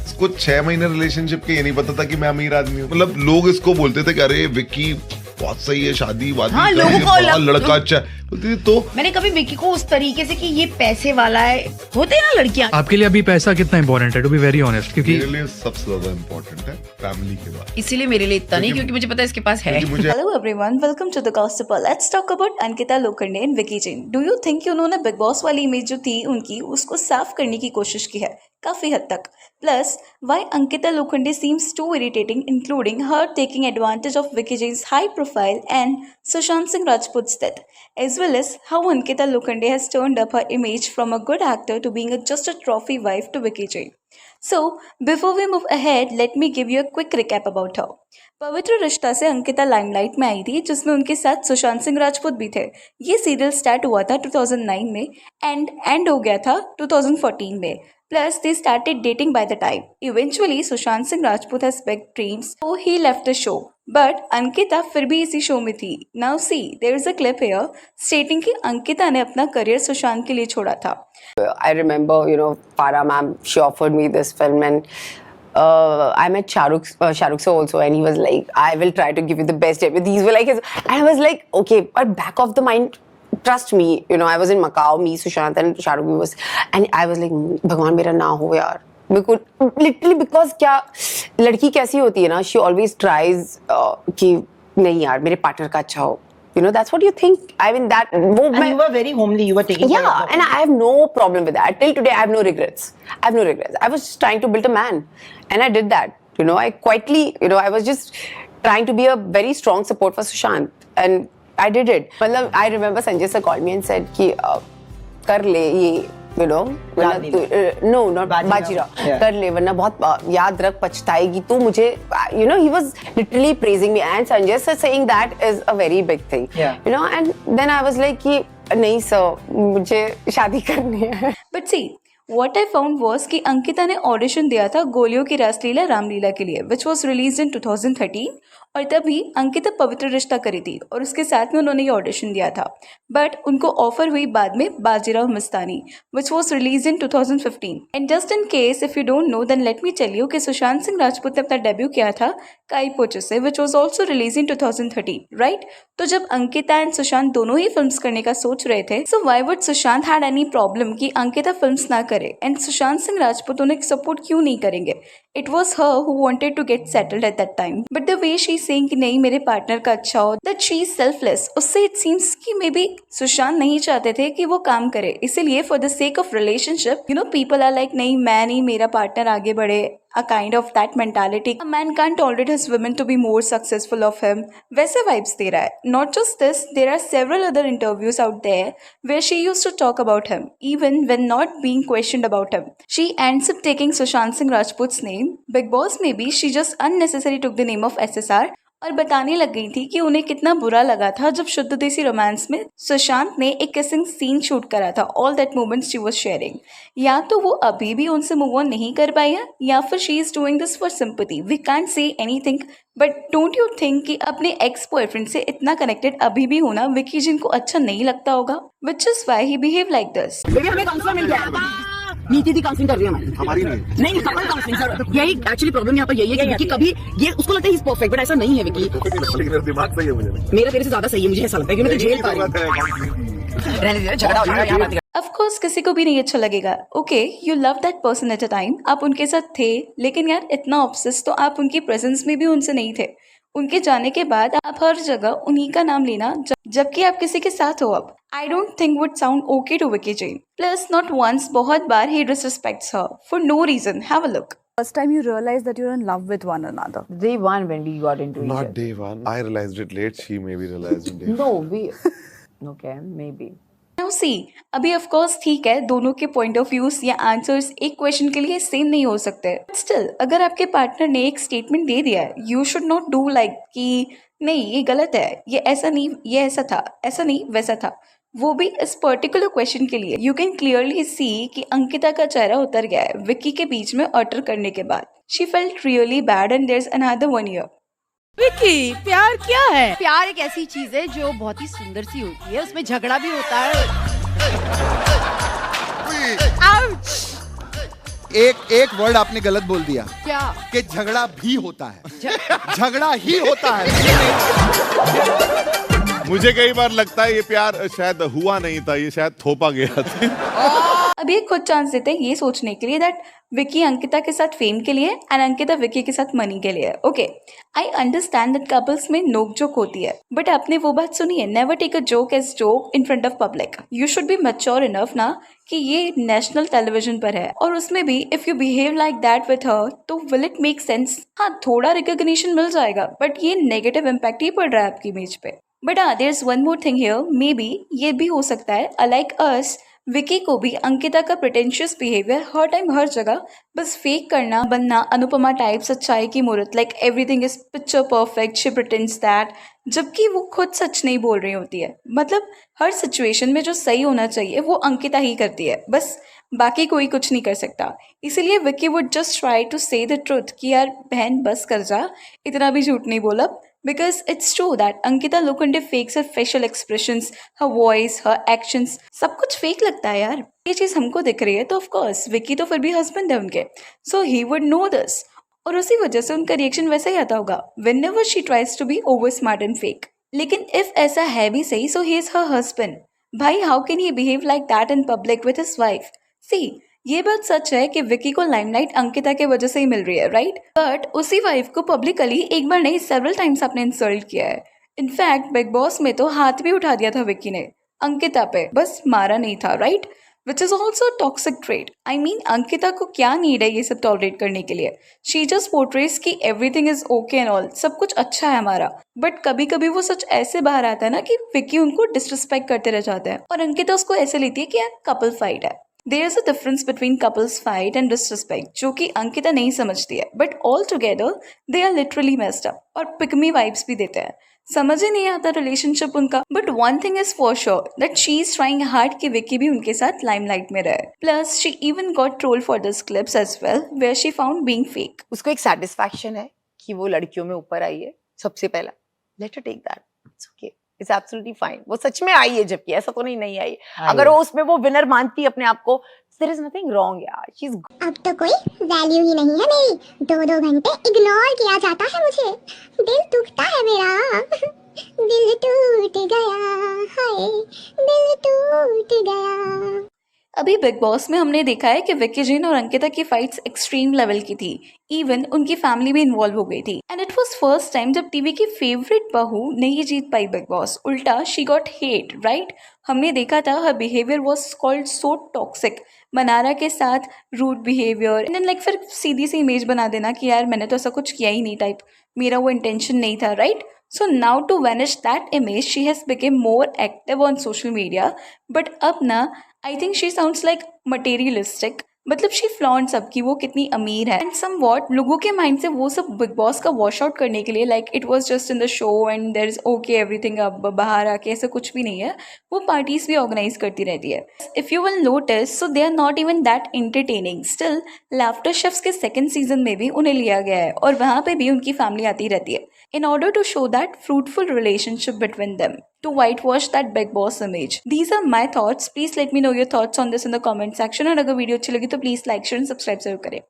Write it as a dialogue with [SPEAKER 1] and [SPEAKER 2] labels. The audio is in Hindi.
[SPEAKER 1] इसको 6 महीने रिलेशनशिप के ये नहीं पता था कि मैं अमीर आदमी हूँ। मतलब लोग इसको बोलते थे कि अरे विक्की बहुत सही है, शादी वादी
[SPEAKER 2] हाँ, लोगों को
[SPEAKER 1] लड़का अच्छा है। तो
[SPEAKER 2] मैंने कभी विक्की को उस तरीके से कि ये पैसे वाला है, होते हैं ना लड़कियां।
[SPEAKER 3] आपके लिए अभी पैसा कितना इंपॉर्टेंट है, टू बी वेरी ऑनेस्ट? क्योंकि
[SPEAKER 1] मेरे लिए सबसे ज्यादा इम्पोर्टेंट है फैमिली के बाद।
[SPEAKER 2] इसीलिए मेरे लिए इतना नहीं, क्योंकि मुझे पता है इसके पास है।
[SPEAKER 4] Hello everyone, welcome to the Gossipper. Let's talk about Ankita Lokhande and Vicky Jain. Do you think उन्होंने बिग बॉस वाली इमेज जो थी उनकी उसको साफ करने की कोशिश की है काफी हद तक? Plus, why Ankita Lokhande seems too irritating, including her taking advantage of Vicky Jain's high profile and Sushant Singh Rajput's death, as well as how Ankita Lokhande has turned up her image from a good actor to being just a trophy wife to Vicky Jain. So, before we move ahead, let me give you a quick recap about her. पवित्र रिश्ता से अंकिता लाइमलाइट में आई थी, जिसमें उनके साथ सुशांत सिंह राजपूत भी थे। ये सीरियल स्टार्ट हुआ था 2009 में एंड हो गया था 2014 में। Plus, they started dating by the time. Eventually, Sushant Singh Rajput has big dreams, so he left the show. But Ankita फिर भी इसी शो में थी. Now see, there is a clip here stating कि अंकिता ने अपना करियर सुशांत के लिए छोड़ा था.
[SPEAKER 5] I remember, Farah ma'am, she offered me this film and I met Shahrukh sir also, and he was like, I will try to give you the best. These were like his, and I was like, okay, but back of the mind, trust me, I was in Macau, me, Sushant and Shahrukh was, and I was like, भगवान मेरा ना हो यार, बिल्कुल literally because क्या लड़की कैसी होती है ना, she always tries कि नहीं यार मेरे पार्टनर का अच्छा हो, that's what you think. I mean that.
[SPEAKER 6] And you were very homely. You were taking care of
[SPEAKER 5] Yeah, and I have no problem with that. Till today, I have no regrets. I was just trying to build a man, and I did that. I quietly, I was just trying to be a very strong support for Sushant, and I did it. मतलब I remember Sanjay sir called me and said कि कर ले ये, no, not बाजीराव, कर ले वरना बहुत याद रख पछताएगी तू मुझे, he was literally praising me, and Sanjay sir saying that is a very big thing, and then I was like कि नहीं sir, मुझे शादी करनी है.
[SPEAKER 4] But see, what I found was कि अंकिता ने ऑडिशन दिया था गोलियों की रासलीला रामलीला के लिए, which was released in 2013, और तभी अंकिता पवित्र रिश्ता करी थी और उसके साथ में उन्होंने ये ऑडिशन दिया था। बट उनको ऑफर हुई बाद में Bajirao Mastani, which was released in 2015. And just in case if you don't know, then let me tell you कि सुशांत सिंह राजपूत ने अपना डेब्यू किया था काई पोचे से, which was also released in 2013, right? तो जब अंकिता एंड सुशांत दोनों ही फिल्म्स करने का सोच रहे थे, so why would Sushant had any problem कि अंकिता फिल्म्स ना करे एंड सुशांत सिंह राजपूत उन्हें सपोर्ट क्यों नहीं करेंगे? It was her who wanted to get settled at that time, but the way she saying कि नहीं मेरे पार्टनर का अच्छा हो, that she is selfless, उससे it seems कि मे बी सुशांत नहीं चाहते थे कि वो काम करे, इसीलिए for the sake of relationship, people are like नहीं मैं नहीं, मेरा पार्टनर आगे बढ़े, a kind of that mentality. A man can't tolerate his women to be more successful of him. वैसे vibes दे रहा है. Not just this, there are several other interviews out there where she used to talk about him, even when not being questioned about him. She ends up taking Sushant Singh Rajput's name. Big Boss maybe she just unnecessarily took the name of SSR और बताने लग गई थी कि उन्हें कितना बुरा लगा था जब शुद्ध देसी रोमांस में सुशांत ने एक किसिंग सीन शूट करा था। All that moments she was sharing. या तो वो अभी भी उनसे मूव ऑन नहीं कर पाई है, या फिर she is doing this for sympathy. We can't say anything, but don't you think कि अपने एक्स बॉयफ्रेंड से इतना कनेक्टेड अभी भी होना विकी जिन को अच्छा नहीं लगता होगा? Which is why he behave like this.
[SPEAKER 6] हमें काउंसलर मिल गया, नीति दी काउंसलिंग कर रही है हमारी नहीं कपल काउंसलिंग सर। यही एक्चुअली प्रॉब्लम यहाँ पर यही है कि कभी ये उसको लगता है इज परफेक्ट, बट ऐसा नहीं है विकी।
[SPEAKER 1] दिमाग सही है मुझे,
[SPEAKER 6] मेरा तेरे से ज्यादा सही है, मुझे ऐसा लगता है कि मैं तो झेल पा रही हूं। झगड़ा हो जाएगा।
[SPEAKER 4] Of course किसी को भी नहीं अच्छा लगेगा। Okay, you love that person at a time, आप उनके साथ थे, लेकिन यार इतना ऑब्सेस तो आप उनकी प्रेजेंस में भी उनसे नहीं थे। उनके जाने के बाद आप हर जगह उन्हीं का नाम लेना जबकि आप किसी के साथ हो अब, I don't think would sound okay to Vicky Jain. Plus, not once, बहुत बार he disrespects her for no reason. Have a look.
[SPEAKER 7] First time you realized that you're in love with one another?
[SPEAKER 5] Day one when we got into each other.
[SPEAKER 1] Not day one. I realized it late. She maybe realized it day.
[SPEAKER 5] No, okay, maybe.
[SPEAKER 4] Now see, अभी of course ठीक है, दोनों के point of views या answers एक question के लिए सेम नहीं हो सकते। But still, अगर आपके पार्टनर ने एक स्टेटमेंट दे दिया है, you should not do like कि नहीं ये गलत है, ये ऐसा नहीं, ये ऐसा था, ऐसा नहीं वैसा था, वो भी इस पर्टिकुलर क्वेश्चन के लिए। यू कैन क्लियरली सी कि अंकिता का चेहरा उतर गया है विक्की के बीच में अटर करने के बाद। She felt really bad and there is another 1 year।
[SPEAKER 2] Vicky, प्यार क्या है? प्यार एक ऐसी चीज है जो बहुत ही सुंदर सी होती है, उसमें झगड़ा भी होता है। आउच!
[SPEAKER 8] एक वर्ड आपने गलत बोल दिया
[SPEAKER 2] क्या?
[SPEAKER 8] कि झगड़ा भी होता है। झगड़ा ही होता है।
[SPEAKER 1] मुझे कई बार लगता है ये प्यार शायद हुआ नहीं था, ये शायद थोपा गया था।
[SPEAKER 4] अब ये खुद चांस देते हैं ये सोचने के लिए दैट विकी अंकिता के साथ फेम के लिए एंड अंकिता विकी के साथ मनी के लिए। Okay, I understand that couples में नोक जोक होती है, बट आपने वो बात सुनी है, never take a joke as joke in front of public. You should be mature enough ना कि ये नेशनल टेलीविजन पर है, और उसमें भी if you behave like that with her तो विल इट मेक सेंस? हाँ, थोड़ा रिकॉग्निशन मिल जाएगा, बट ये नेगेटिव इम्पैक्ट ही पड़ रहा है आपकी इमेज पे। बट हाँ, there is one more thing here, maybe ये भी हो सकता है अलाइक अस विकी को भी अंकिता का प्रिटेंशियस बिहेवियर हर टाइम हर जगह बस फेक करना, बनना अनुपमा टाइप, सच्चाई की मूर्त, like everything is picture perfect, she pretends that, जबकि वो खुद सच नहीं बोल रही होती है। मतलब हर सिचुएशन में जो सही होना चाहिए वो अंकिता ही करती है, बस बाकी कोई कुछ नहीं कर सकता। इसीलिए Vicky would just try to say the truth कि यार बहन बस कर जा, इतना भी झूठ नहीं बोला, because it's true that Ankita Lokhande fakes her facial expressions, her voice, her actions, सब कुछ फेक लगता है यार। ये चीज़ हमको दिख रही है तो ऑफ कोर्स विकी तो फिर भी हस्बैंड है उनके, सो ही वुड नो दिस, और उसी वजह से उनका रिएक्शन वैसा ही आता होगा whenever she tries to be over smart and fake। लेकिन इफ ऐसा है भी सही, so he is her husband। भाई how can he behave like that in public with his wife? See, ये बात सच है कि विकी को लाइमलाइट अंकिता के वजह से ही मिल रही है, राइट? बट उसी वाइफ को पब्लिकली एक बार नहीं सेवरल टाइम्स आपने इंसल्ट किया है। इनफैक्ट बिग बॉस में तो हाथ भी उठा दिया था विकी ने अंकिता पे, बस मारा नहीं था, right? Which is also toxic trait. I mean Ankita को क्या नीड है ये सब टॉलरेट करने के लिए? शी जस्ट पोर्ट्रेस कि everything is okay and all, सब कुछ अच्छा है हमारा, बट कभी कभी वो सच ऐसे बाहर आता है ना कि विकी उनको डिसरिस्पेक्ट करते रह जाते हैं, और अंकिता उसको ऐसे लेती है कि यार कपल फाइट है। There is a difference between couples fight and disrespect, जो कि अंकिता नहीं समझती है, but all together they are literally messed up, और pick me vibes भी देते हैं। समझ ही नहीं आता रिलेशनशिप उनका। But one thing is for sure that she is trying hard कि विकी भी उनके साथ limelight में रहे। Plus she even got trolled for this clips as well, where she found being fake।
[SPEAKER 5] उसको एक सेटिस्फैक्शन है कि वो लड़कियों में ऊपर आई है सबसे पहला। Let her take that, it's okay, it's absolutely fine. वो सच में आई है, जबकि ऐसा तो नहीं आई। अगर वो उसमें वो विनर मानती है अपने आप को, देयर इज नथिंग रॉन्ग यार, शी इज।
[SPEAKER 9] अब तो कोई वैल्यू ही नहीं है मेरी, 2-2 घंटे इग्नोर किया जाता है मुझे, दिल टूटता है मेरा, दिल टूट गया, हाय दिल टूट गया।
[SPEAKER 4] अभी बिग बॉस में हमने देखा है कि विकी जिन और अंकिता की फाइट्स एक्सट्रीम लेवल की थी, इवन उनकी फैमिली भी इन्वॉल्व हो गई थी, and it was first time जब टीवी की फेवरेट बहू नहीं जीत पाई बिग बॉस, उल्टा शी गॉट हेट, राइट? हमने देखा था हर behaviour was called so toxic, Mannara के साथ rude behaviour, and then like फिर सीधी सी इमेज बना देना कि यार मैंने तो ऐसा कुछ किया ही नहीं टाइप, मेरा वो इंटेंशन नहीं था, right? So now to vanish that image, she has become more active on social media. But अब ना, I think she sounds like materialistic. मतलब शी फ्लॉन्ट्स अब कि वो कितनी अमीर है, एंड समवॉट लोगों के माइंड से वो सब बिग बॉस का वॉश आउट करने के लिए like it was just in the show and there is okay everything, अब बाहर आके ऐसा कुछ भी नहीं है, वो पार्टीज भी ऑर्गेनाइज करती रहती है। If you will notice, so they are not even that entertaining. Still Laughter Chefs के सेकंड सीजन में भी उन्हें लिया गया है, और वहाँ पे भी उनकी फैमिली आती रहती है in order to show that fruitful relationship between them, to whitewash that big boss image. These are my thoughts. Please let me know your thoughts on this in the comment section, और अगर वीडियो अच्छी लगी तो please like share and subscribe जरूर करें।